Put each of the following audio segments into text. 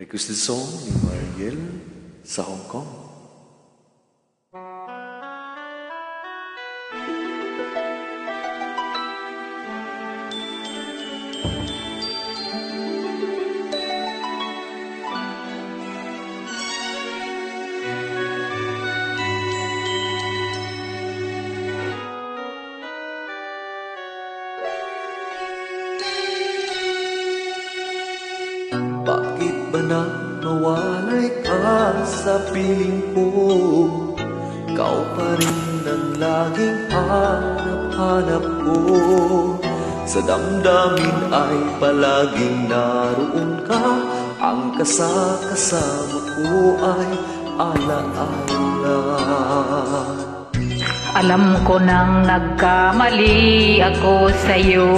Requested song ni Mariel sa Hong Kong. Bakit ba na mawalay ka sa piling ko? Ikaw pa rin ang laging hanap-hanap ko. Sa damdamin ay palaging naroon ka. Ang kasama ko ay alaala. Alam ko nang nagkamali ako sa'yo.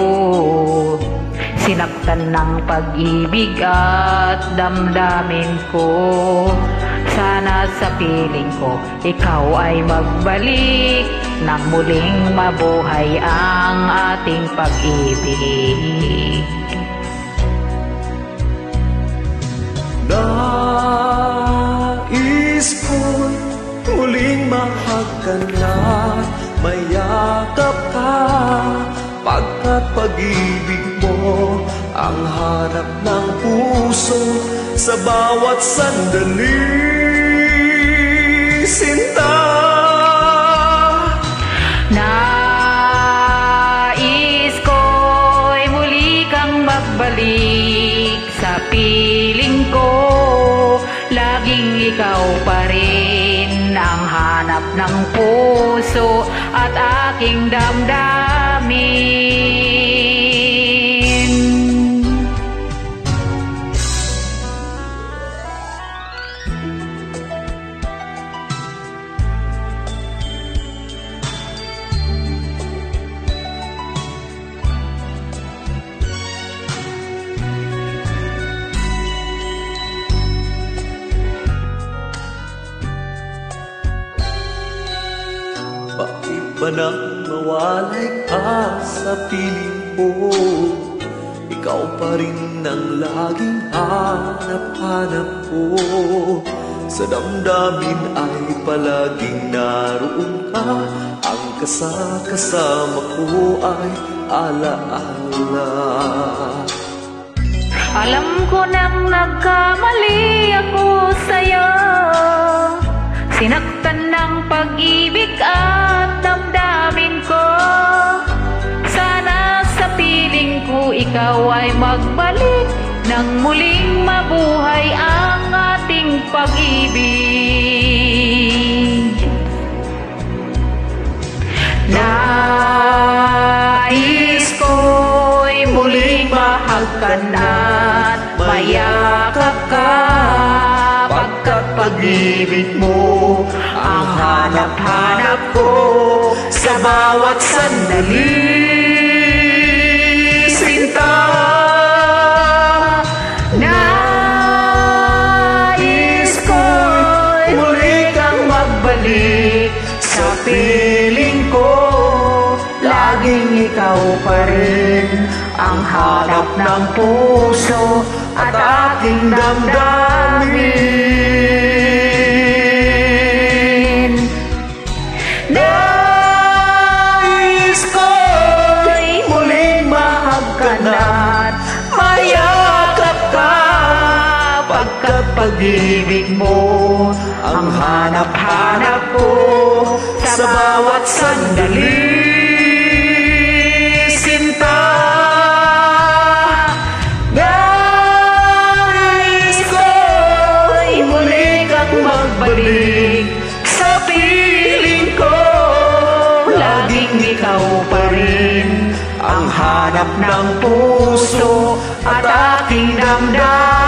Sinaktan ng pag-ibig at damdamin ko. Sana sa piling ko, ikaw ay magbalik nang muling mabuhay ang ating pag-ibig. Nais ko'y muling mahagkan na mayakap ka, pagkat pag-ibig mo ang hanap ng puso sa bawat sandali. Sinta, nais ko'y muli kang magbalik sa piling ko. Laging ikaw pa rin ang hanap ng puso at aking damdamin. bakit ba na mawalay ka sa piling ko? Ikaw pa rin ang laging hanap-hanap ko. Sa damdamin ay palaging naroon ka. Ang kasama ko ay alaala. Alam ko nang nagkamali ako sa'yo. Sinaktan ng pag-ibig at damdamin ko. Sana sa piling ko ikaw ay magbalik nang muling mabuhay ang ating pag-ibig. Nais ko'y muling mahagkan at mayakap ka, pagkat pag-ibig mo ang hanap-hanap ko sa bawat sandali. Sinta, nais ko'y muli kang magbalik sa piling ko. Laging ikaw pa rin ang hanap ng puso at aking damdamin. Nais ko'y muling mahagkan at mayakap ka, pagkat pag-ibig mo ang hanap-hanap ko sa bawat sandali. Sinta, nais ko'y muli kang magbalik sa piling ko. Laging ikaw pa rin ang hanap ng puso at aking damdamin.